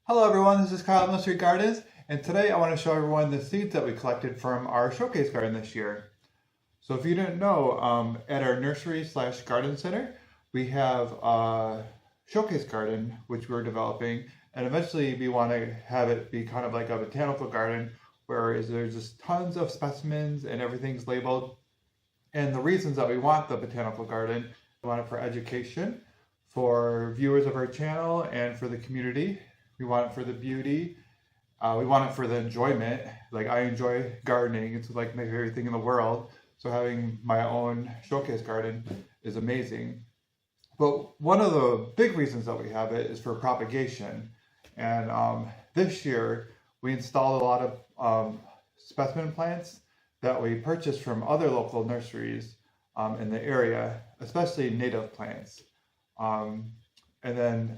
Hello everyone, this is Kyle at Nursery Gardens, and today I want to show everyone the seeds that we collected from our showcase garden this year. So if you didn't know, at our nursery/garden center, we have a showcase garden which we're developing, and eventually we want to have it be kind of like a botanical garden where there's just tons of specimens and everything's labeled. And the reasons that we want the botanical garden, we want it for education, for viewers of our channel, and for the community. We want it for the beauty. We want it for the enjoyment. Like, I enjoy gardening. It's like my favorite thing in the world. So having my own showcase garden is amazing. But one of the big reasons that we have it is for propagation. And this year we installed a lot of specimen plants that we purchased from other local nurseries in the area, especially native plants. And then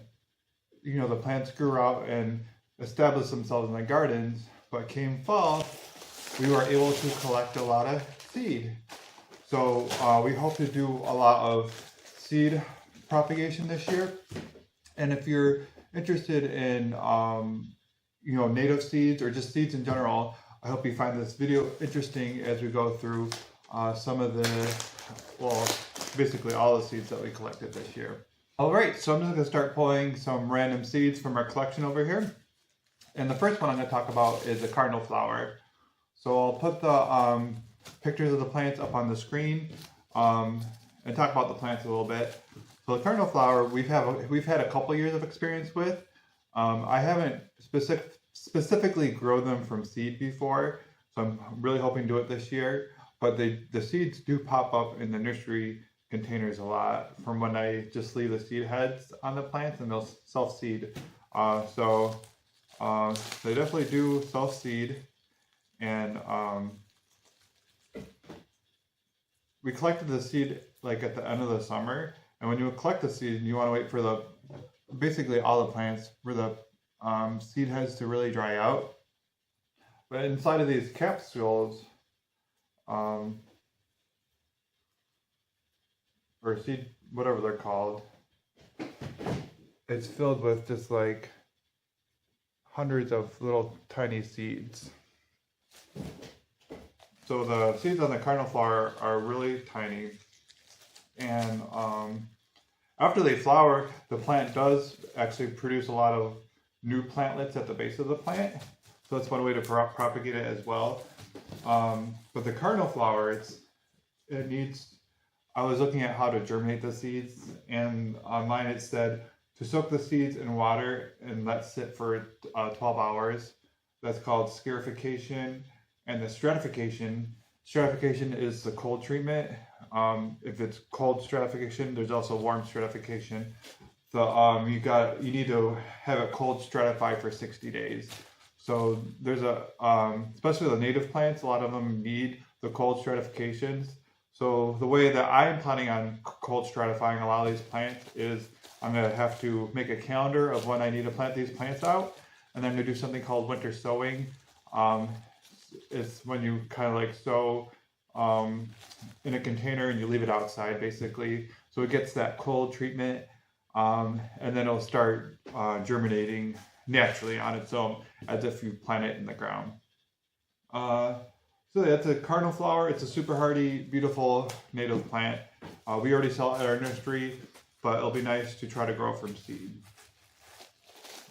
the plants grew out and established themselves in the gardens, but came fall, we were able to collect a lot of seed. So we hope to do a lot of seed propagation this year. And if you're interested in native seeds or just seeds in general, I hope you find this video interesting as we go through some of basically all the seeds that we collected this year. Alright, so I'm just going to start pulling some random seeds from our collection over here. And the first one I'm going to talk about is the Cardinal Flower. So I'll put the pictures of the plants up on the screen and talk about the plants a little bit. So the Cardinal Flower we've had a couple years of experience with. I haven't specifically grown them from seed before, so I'm really hoping to do it this year. But the seeds do pop up in the nursery containers a lot from when I just leave the seed heads on the plants and they'll self-seed. So they definitely do self-seed, and we collected the seed like at the end of the summer. And when you collect the seed, you want to wait for basically all the plants for the seed heads to really dry out. But inside of these capsules, or seed, whatever they're called, it's filled with just like hundreds of little tiny seeds. So the seeds on the Cardinal Flower are really tiny, and after they flower, the plant does actually produce a lot of new plantlets at the base of the plant. So that's one way to propagate it as well. But the Cardinal Flower, I was looking at how to germinate the seeds, and online it said to soak the seeds in water and let sit for 12 hours. That's called scarification. And the stratification is the cold treatment. If it's cold stratification, there's also warm stratification. So you need to have it cold stratified for 60 days. So there's especially the native plants, a lot of them need the cold stratifications. So the way that I'm planning on cold stratifying a lot of these plants is I'm going to have to make a calendar of when I need to plant these plants out. And then I'm going to do something called winter sowing. It's when you kind of like sow in a container and you leave it outside basically. So it gets that cold treatment, and then it'll start germinating naturally on its own as if you plant it in the ground. So that's a Cardinal Flower. It's a super hardy, beautiful native plant. We already sell it at our nursery, but it'll be nice to try to grow from seed.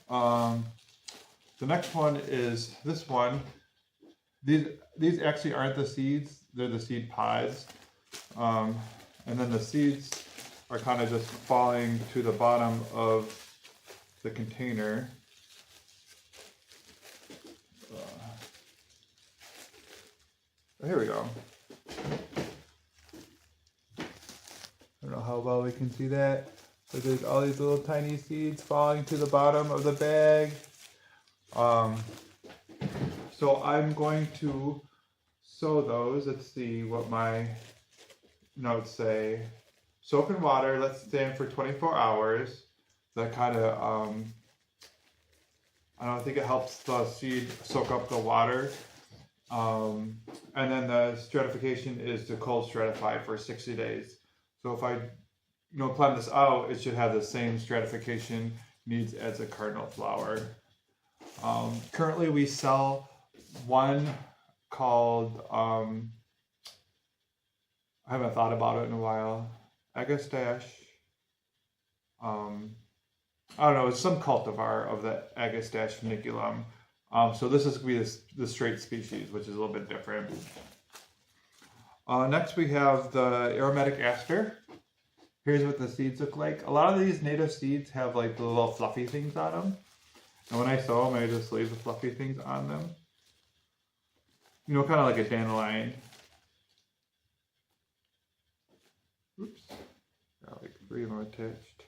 The next one is this one. These actually aren't the seeds, they're the seed pods. And then the seeds are kind of just falling to the bottom of the container. Here we go. I don't know how well we can see that, but there's all these little tiny seeds falling to the bottom of the bag. So I'm going to sow those. Let's see what my notes say. Soak in water, let stand for 24 hours. That kind of, I think it helps the seed soak up the water. And then the stratification is to cold stratify for 60 days. So if I plan this out, it should have the same stratification needs as a Cardinal Flower. Currently we sell one called, I haven't thought about it in a while, Agastache. I don't know, it's some cultivar of the Agastache foeniculum. So this is going to be the straight species, which is a little bit different. Next we have the Aromatic Aster. Here's what the seeds look like. A lot of these native seeds have like the little fluffy things on them. And when I sow them, I just leave the fluffy things on them. You know, kind of like a dandelion. Oops. Got like 3 of them attached.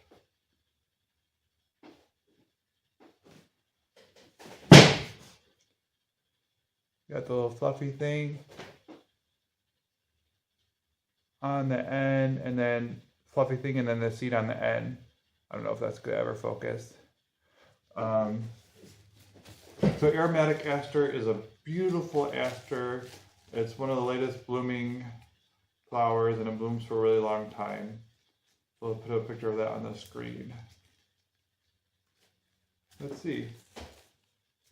Got the little fluffy thing on the end, and then fluffy thing, and then the seed on the end. I don't know if that's gonna ever focus. So Aromatic Aster is a beautiful aster. It's one of the latest blooming flowers, and it blooms for a really long time. We'll put a picture of that on the screen. Let's see.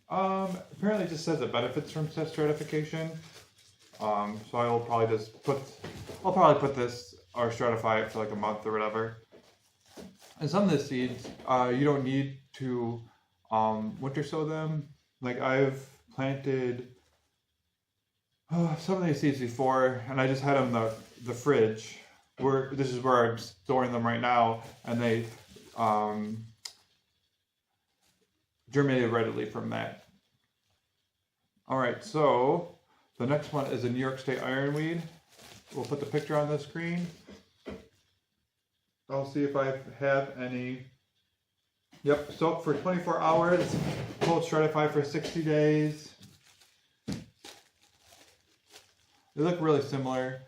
Apparently it just says it benefits from stratification. So I will probably I'll put this or stratify it for like a month or whatever. And some of the seeds, you don't need to winter sow them. Like I've planted some of these seeds before, and I just had them in the fridge. This is where I'm storing them right now, and they germinated readily from that. Alright, so the next one is a New York State Ironweed. We'll put the picture on the screen. I'll see if I have any. Yep, soak for 24 hours, cold stratify for 60 days. They look really similar.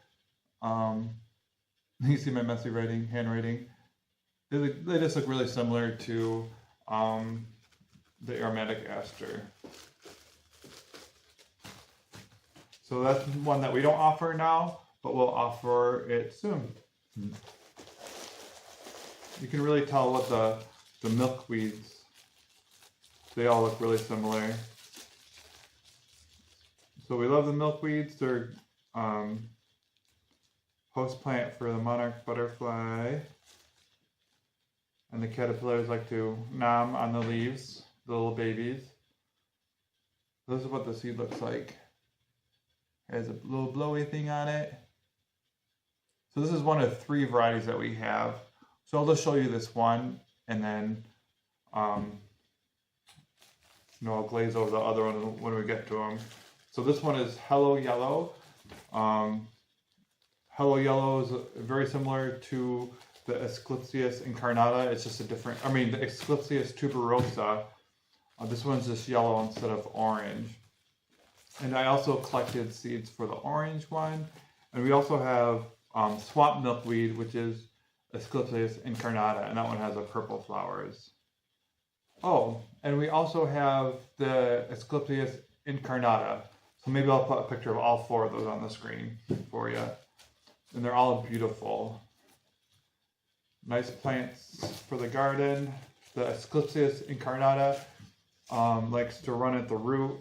You see my messy handwriting. They just look really similar to the Aromatic Aster. So that's one that we don't offer now, but we'll offer it soon. You can really tell what the milkweeds, they all look really similar. So we love the milkweeds. They're host plant for the monarch butterfly. And the caterpillars like to nom on the leaves, the little babies. This is what the seed looks like. It has a little blowy thing on it. So this is one of 3 varieties that we have. So I'll just show you this one, and then I'll glaze over the other one when we get to them. So this one is Hello Yellow. Hello Yellow is very similar to the Asclepsias incarnata. It's just a different, the Asclepsias tuberosa. This one's just yellow instead of orange. And I also collected seeds for the orange one. And we also have swamp milkweed, which is Asclepsias incarnata, and that one has a purple flowers. Oh, and we also have the Asclepsias incarnata. So maybe I'll put a picture of all 4 of those on the screen for you. And they're all beautiful. Nice plants for the garden. The Asclepsias incarnata likes to run at the root.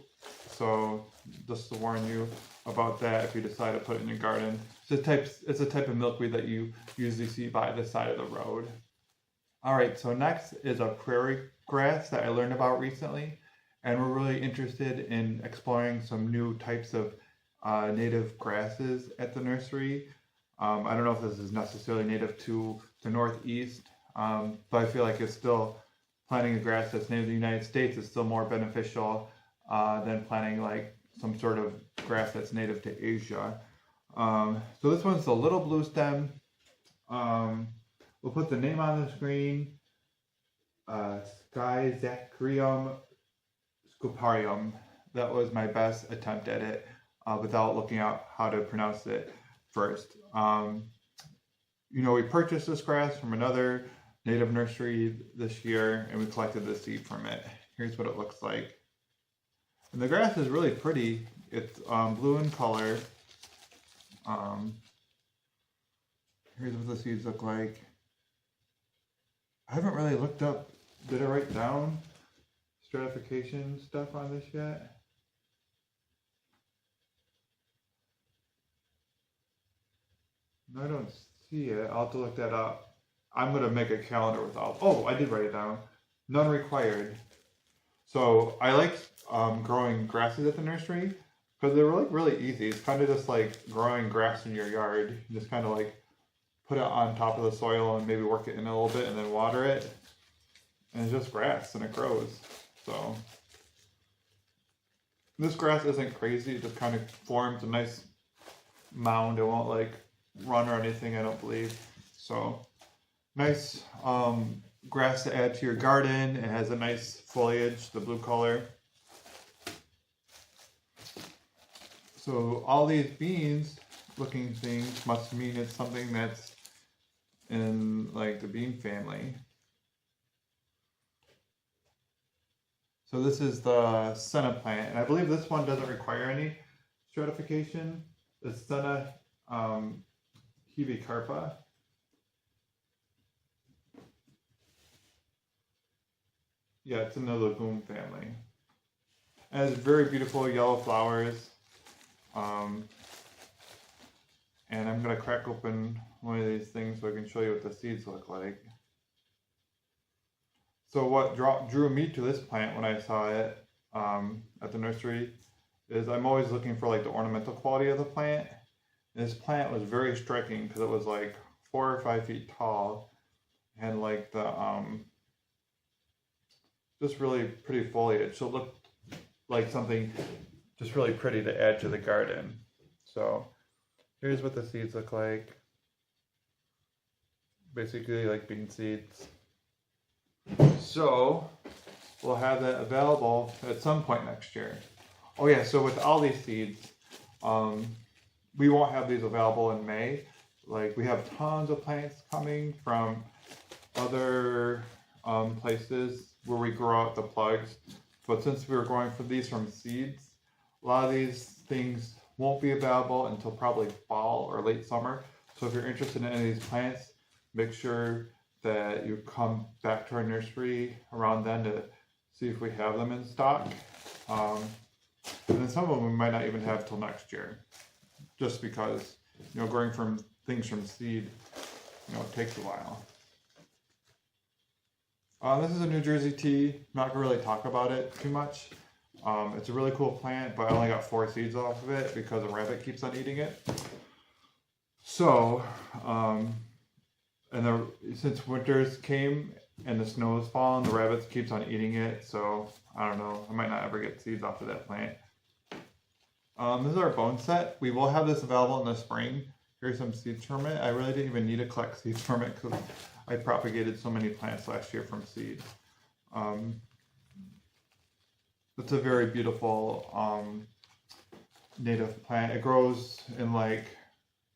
So just to warn you about that if you decide to put it in your garden. It's a type of milkweed that you usually see by the side of the road. Alright, so next is a prairie grass that I learned about recently. And we're really interested in exploring some new types of native grasses at the nursery. I don't know if this is necessarily native to the Northeast, but I feel like it's still, planting a grass that's native to the United States is still more beneficial than planting like some sort of grass that's native to Asia. So this one's the little Bluestem. We'll put the name on the screen. Schizachyrium scoparium. That was my best attempt at it without looking out how to pronounce it first. We purchased this grass from another native nursery this year, and we collected the seed from it. Here's what it looks like. And the grass is really pretty. It's blue in color. Here's what the seeds look like. I haven't really looked up, did I write down stratification stuff on this yet. No, I don't see it. I'll have to look that up. I'm going to make a calendar with all. Oh, I did write it down. None required. So I like growing grasses at the nursery because they're like really easy. It's kind of just like growing grass in your yard. You just kind of like put it on top of the soil and maybe work it in a little bit and then water it. And it's just grass and it grows. So this grass isn't crazy. It just kind of forms a nice mound. It won't like run or anything, I don't believe. So nice grass to add to your garden. It has a nice foliage, the blue color. So all these beans looking things must mean it's something that's in like the bean family. So this is the Senna plant, and I believe this one doesn't require any stratification. The Senna Hebecarpa. Yeah, it's in the legume family. It has very beautiful yellow flowers. And I'm going to crack open one of these things so I can show you what the seeds look like. So what drew me to this plant when I saw it at the nursery is I'm always looking for like the ornamental quality of the plant. And this plant was very striking because it was like 4 or 5 feet tall and like the just really pretty foliage. So it looked like something just really pretty to add to the garden. So here's what the seeds look like. Basically like bean seeds. So we'll have that available at some point next year. Oh yeah, so with all these seeds, we won't have these available in May. Like we have tons of plants coming from other places where we grow out the plugs. But since we were growing for these from seeds, a lot of these things won't be available until probably fall or late summer. So if you're interested in any of these plants, make sure that you come back to our nursery around then to see if we have them in stock. And then some of them we might not even have till next year, just because, you know, growing from things from seed, you know, it takes a while. This is a New Jersey tea. I'm not gonna really talk about it too much. It's a really cool plant, but I only got 4 seeds off of it because a rabbit keeps on eating it. So, since winters came and the snow has fallen, the rabbits keeps on eating it. So I don't know. I might not ever get seeds off of that plant. This is our Boneset. We will have this available in the spring. Here's some seeds from it. I really didn't even need to collect seeds from it because I propagated so many plants last year from seed. It's a very beautiful native plant. It grows in like,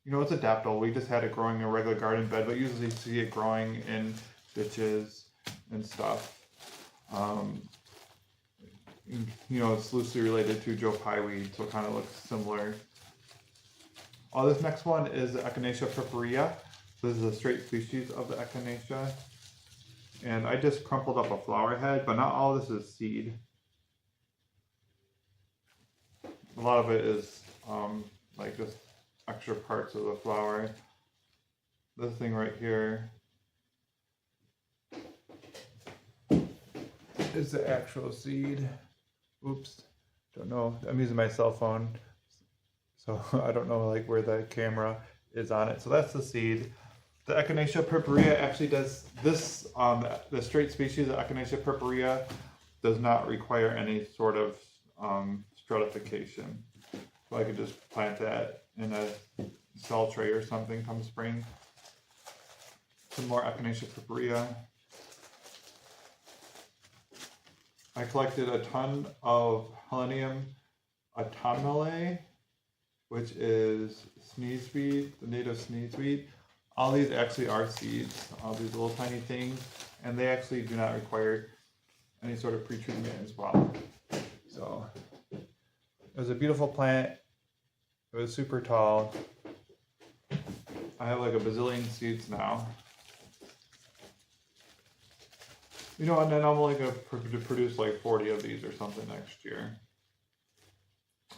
you know, it's adaptable. We just had it growing in a regular garden bed, but usually you see it growing in ditches and stuff. You know, it's loosely related to Pye Weed, so it kind of looks similar. This next one is the Echinacea Purpurea. This is a straight species of the Echinacea. And I just crumpled up a flower head, but not all of this is seed. A lot of it is like just extra parts of the flower. This thing right here is the actual seed. Oops, don't know. I'm using my cell phone, so I don't know like where the camera is on it. So that's the seed. The Echinacea Purpurea actually does this. The straight species of Echinacea Purpurea does not require any sort of stratification. So I could just plant that in a cell tray or something come spring. Some more Echinacea Purpurea. I collected a ton of Helenium autumnale, which is sneezeweed, the native sneezeweed. All these actually are seeds, all these little tiny things, and they actually do not require any sort of pre-treatment as well. So it was a beautiful plant. It was super tall. I have like a bazillion seeds now. You know, and then I'm only going to produce like 40 of these or something next year.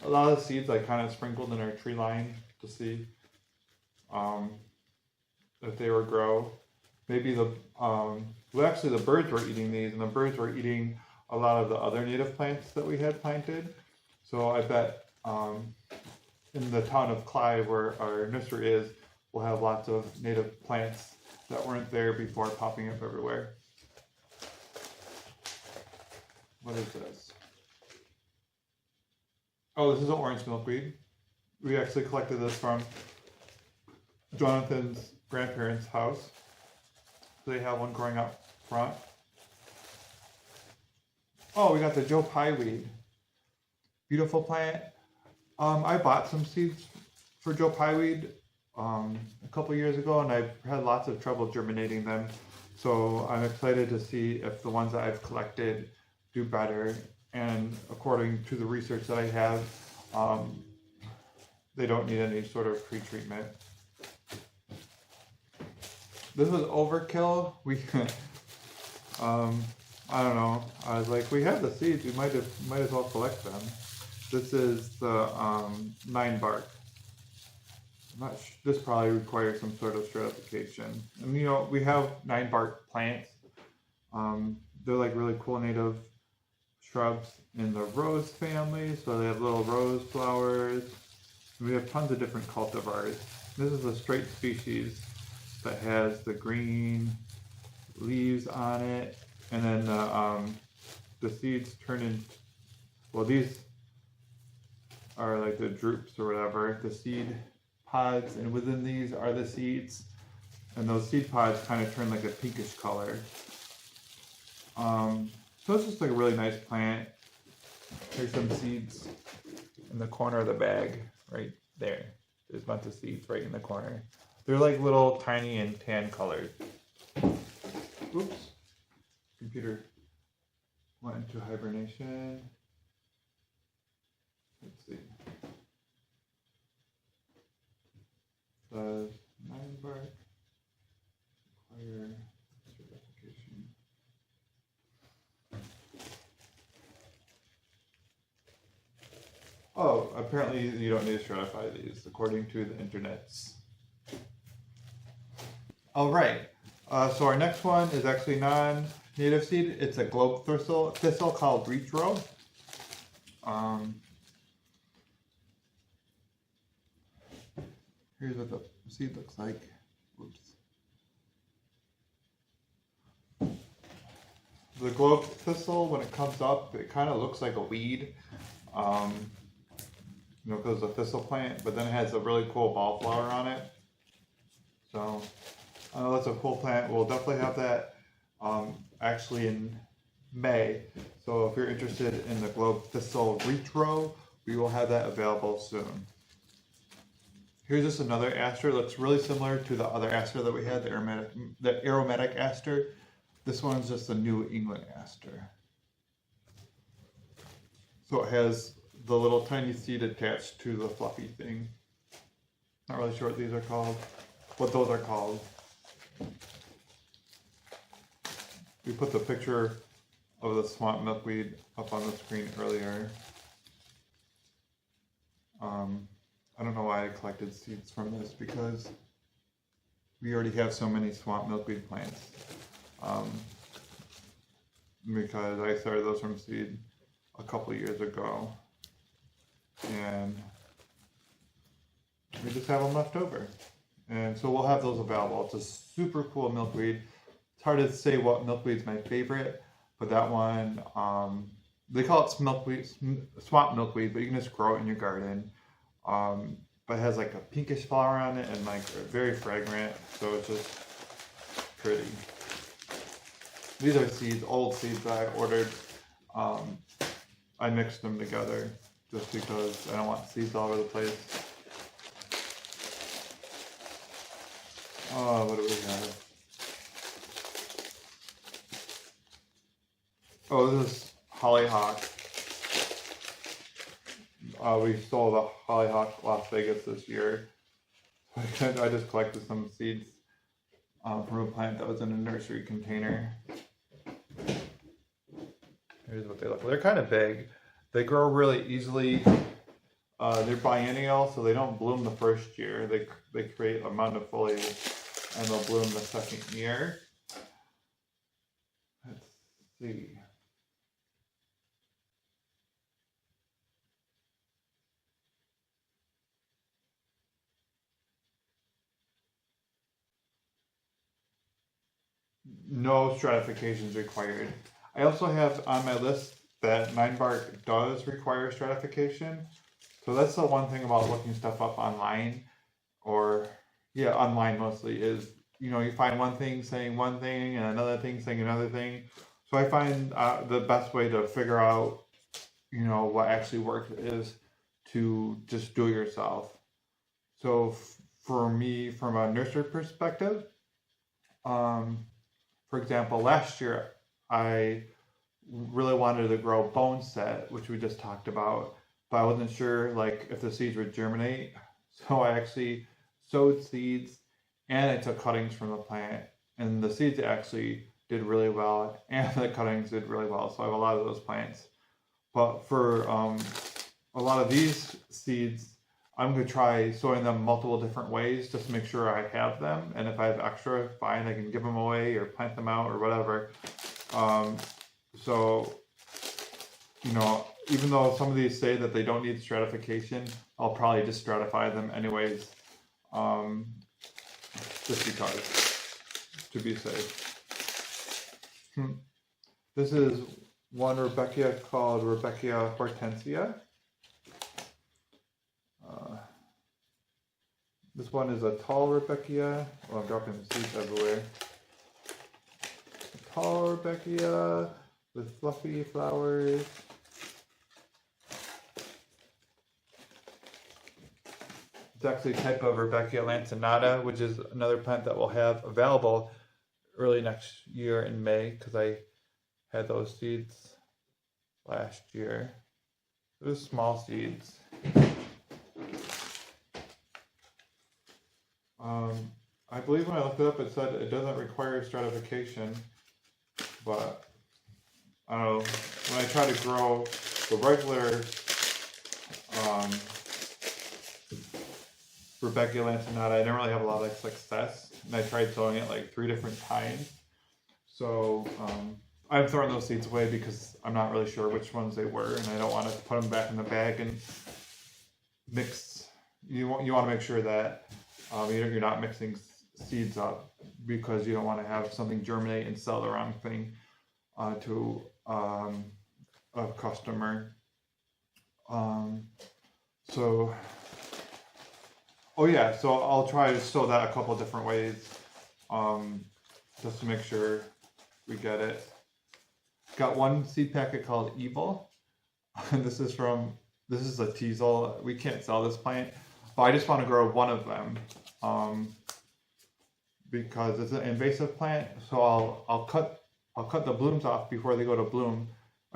A lot of the seeds I kind of sprinkled in our tree line to see if they would grow. Maybe well, actually the birds were eating these, and the birds were eating a lot of the other native plants that we had planted. So I bet in the town of Clyde, where our nursery is, we'll have lots of native plants that weren't there before popping up everywhere. What is this? Oh, this is an orange milkweed. We actually collected this from Jonathan's grandparents' house. They have one growing up front. Oh, we got the Pye Weed. Beautiful plant. I bought some seeds for Pye Weed a couple years ago, and I've had lots of trouble germinating them. So I'm excited to see if the ones that I've collected do better. And according to the research that I have, they don't need any sort of pre-treatment. This was overkill. We, I don't know. I was like, we have the seeds. We might as well collect them. This is the 9 bark. This probably requires some sort of stratification. And you know, we have 9 bark plants. They're like really cool native shrubs in the rose family. So they have little rose flowers. We have tons of different cultivars. This is a straight species that has the green leaves on it, and then the seeds turn into, well, these are like the drupes or whatever, the seed pods, and within these are the seeds, and those seed pods kind of turn like a pinkish color. So it's just like a really nice plant. There's some seeds in the corner of the bag right there. There's a bunch of seeds right in the corner. They're like little tiny and tan colored. Oops. Computer went into hibernation. Let's see. Does 9 bark require certification? Oh, apparently you don't need to certify these according to the internets. All right, so our next one is actually non-native seed. It's a globe thistle called retro. Here's what the seed looks like. Oops. The globe thistle, when it comes up, it kind of looks like a weed, you know, because it's a thistle plant, but then it has a really cool ball flower on it. So, that's a cool plant. We'll definitely have that actually in May. So if you're interested in the globe thistle retro, we will have that available soon. Here's just another aster. Looks really similar to the other aster that we had, the aromatic aster. This one's just a New England aster. So it has the little tiny seed attached to the fluffy thing. Not really sure what these are called, what those are called. We put the picture of the swamp milkweed up on the screen earlier. I don't know why I collected seeds from this, because we already have so many swamp milkweed plants. Because I started those from seed a couple years ago, and we just have them left over. And so we'll have those available. It's a super cool milkweed. It's hard to say what milkweed's my favorite, but that one, they call it milkweed, swamp milkweed, but you can just grow it in your garden. But it has like a pinkish flower on it and like very fragrant, so it's just pretty. These are seeds, old seeds that I ordered. I mixed them together just because I don't want seeds all over the place. Oh, what do we have? Oh, this is hollyhock. We stole the hollyhock Las Vegas this year. I just collected some seeds from a plant that was in a nursery container. Here's what they look like. They're kind of big. They grow really easily. They're biennial, so they don't bloom the first year. They create a mound of foliage, and they'll bloom the second year. Let's see. No stratification is required. I also have on my list that 9-bark does require stratification. So that's the one thing about looking stuff up online, or yeah, online mostly, is you find one thing saying one thing and another thing saying another thing. So I find the best way to figure out what actually works is to just do it yourself. So for me, from a nursery perspective, for example, last year I really wanted to grow Boneset, which we just talked about, but I wasn't sure if the seeds would germinate. So I actually sowed seeds and I took cuttings from the plant, and the seeds actually did really well and the cuttings did really well. So I have a lot of those plants. But for a lot of these seeds, I'm going to try sowing them multiple different ways just to make sure I have them. And if I have extra, fine, I can give them away or plant them out or whatever. So, even though some of these say that they don't need stratification, I'll probably just stratify them anyways, just because, to be safe. This is one Rudbeckia called Rudbeckia hortensia. This one is a tall Rudbeckia. Oh, I'm dropping seeds everywhere. A tall Rudbeckia with fluffy flowers. It's actually a type of Rudbeckia lanceolata, which is another plant that we'll have available early next year in May, because I had those seeds last year. Those small seeds. I believe when I looked it up, it said it doesn't require stratification, but I don't know. When I try to grow the regular Rudbeckia lanceolata, I didn't really have a lot of success, and I tried sowing it 3 different times. So I'm throwing those seeds away because I'm not really sure which ones they were, and I don't want to put them back in the bag and mix. You want to make sure that you're not mixing seeds up, because you don't want to have something germinate and sell the wrong thing to a customer. So I'll try to sow that a couple of different ways, just to make sure we get it. Got one seed packet called Evil. This is a teasel. We can't sell this plant, but I just want to grow one of them, because it's an invasive plant. So I'll cut the blooms off before they go to bloom.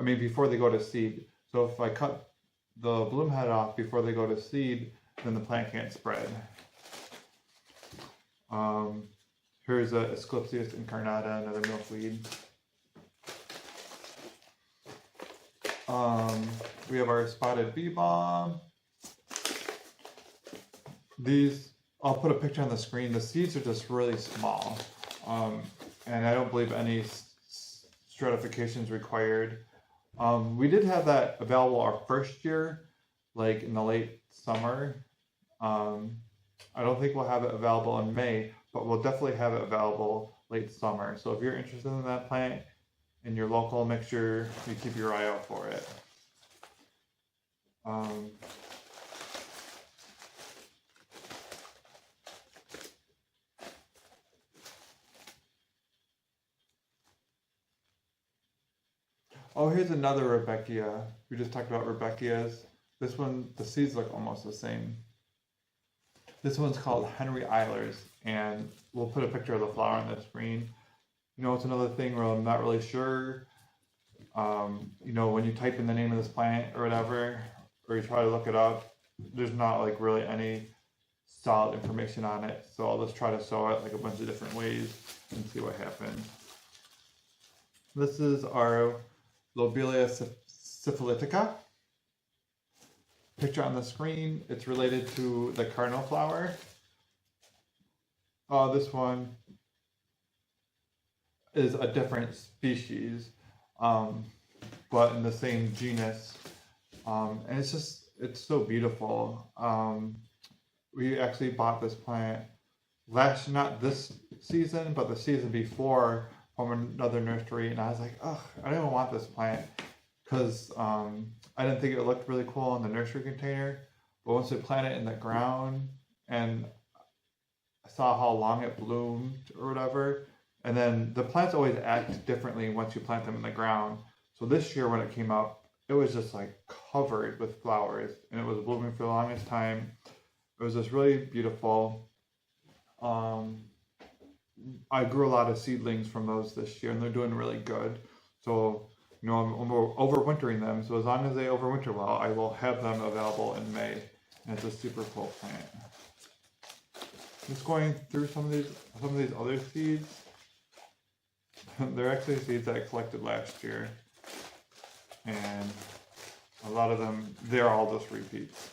Before they go to seed. So if I cut the bloom head off before they go to seed, then the plant can't spread. Here's a Asclepsias incarnata, another milkweed. We have our spotted bee balm. These, I'll put a picture on the screen. The seeds are just really small, and I don't believe any stratification is required. We did have that available our first year, in the late summer. I don't think we'll have it available in May, but we'll definitely have it available late summer. So if you're interested in that plant in your local, make sure you keep your eye out for it. Oh, here's another Rudbeckia. We just talked about Rudbeckias. This one, the seeds look almost the same. This one's called Henry Eilers, and we'll put a picture of the flower on the screen. It's another thing where I'm not really sure. When you type in the name of this plant or whatever, or you try to look it up, there's not really any solid information on it. So I'll just try to sow it a bunch of different ways and see what happens. This is our Lobelia syphilitica. Picture on the screen, it's related to the Cardinal Flower. This one is a different species, but in the same genus. And it's so beautiful. We actually bought this plant not this season, but the season before from another nursery, and I was like, ugh, I don't even want this plant, because I didn't think it looked really cool in the nursery container, but once we planted it in the ground, and I saw how long it bloomed or whatever, and then the plants always act differently once you plant them in the ground. So this year when it came up, it was just like covered with flowers, and it was blooming for the longest time. It was just really beautiful. I grew a lot of seedlings from those this year, and they're doing really good. So, you know, I'm overwintering them. So as long as they overwinter well, I will have them available in May. And it's a super cool plant. Just going through some of these other seeds. They're actually seeds that I collected last year, and a lot of them, they're all just repeats.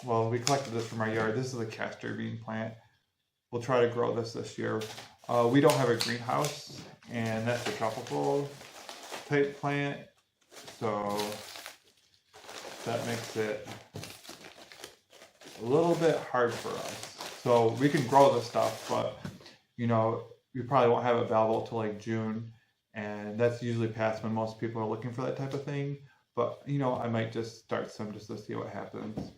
Well, we collected this from our yard. This is a castor bean plant. We'll try to grow this year. We don't have a greenhouse, and that's a tropical type plant, so that makes it a little bit hard for us. So we can grow this stuff, but you know, we probably won't have it available till like June, and that's usually past when most people are looking for that type of thing. But you know, I might just start some just to see what happens.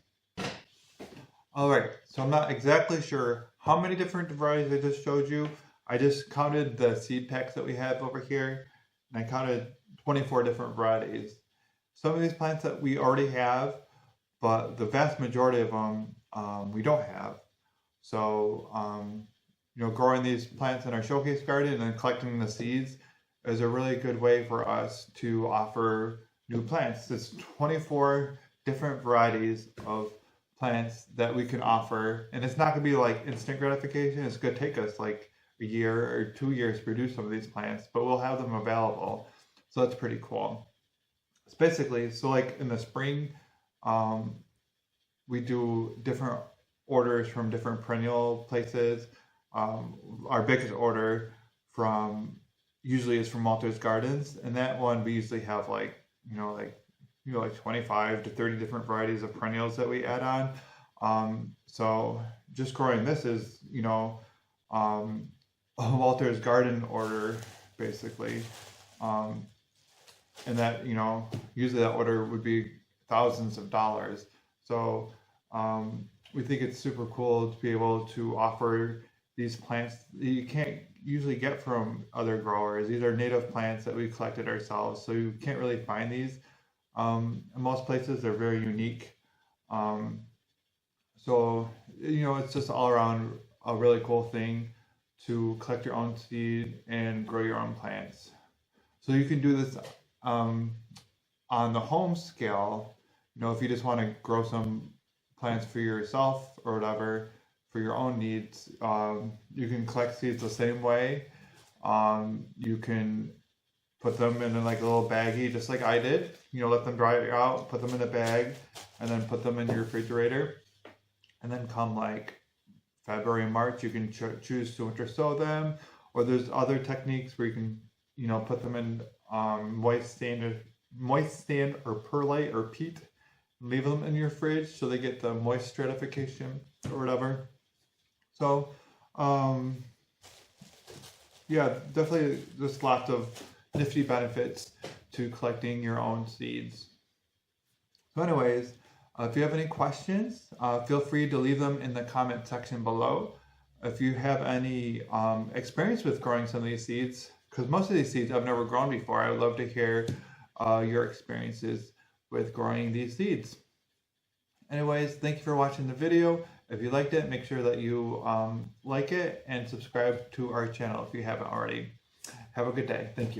Alright, so I'm not exactly sure how many different varieties I just showed you. I just counted the seed packs that we have over here, and I counted 24 different varieties. Some of these plants that we already have, but the vast majority of them we don't have. So, you know, growing these plants in our showcase garden and then collecting the seeds is a really good way for us to offer new plants. There's 24 different varieties of plants that we can offer, and it's not going to be like instant gratification. It's going to take us like a year or 2 years to produce some of these plants, but we'll have them available. So that's pretty cool. It's basically, so like in the spring, we do different orders from different perennial places. Our biggest order usually is from Walter's Gardens, and that one we usually have like 25 to 30 different varieties of perennials that we add on. So just growing this is, you know, a Walter's Garden order basically, and that, you know, usually that order would be thousands of dollars. So we think it's super cool to be able to offer these plants that you can't usually get from other growers. These are native plants that we collected ourselves, so you can't really find these. In most places they're very unique. So, you know, it's just all around a really cool thing to collect your own seed and grow your own plants. So you can do this on the home scale. You know, if you just want to grow some plants for yourself or whatever, for your own needs, you can collect seeds the same way. You can put them in like a little baggie, just like I did. You know, let them dry out, put them in a bag, and then put them in your refrigerator. And then come like February and March, you can choose to winter sow them. Or there's other techniques where you can, you know, put them in moist sand or perlite or peat, and leave them in your fridge so they get the moist stratification or whatever. So, yeah, definitely there's lots of nifty benefits to collecting your own seeds. So anyways, if you have any questions, feel free to leave them in the comment section below. If you have any experience with growing some of these seeds, because most of these seeds I've never grown before, I would love to hear your experiences with growing these seeds. Anyways, thank you for watching the video. If you liked it, make sure that you like it and subscribe to our channel if you haven't already. Have a good day. Thank you.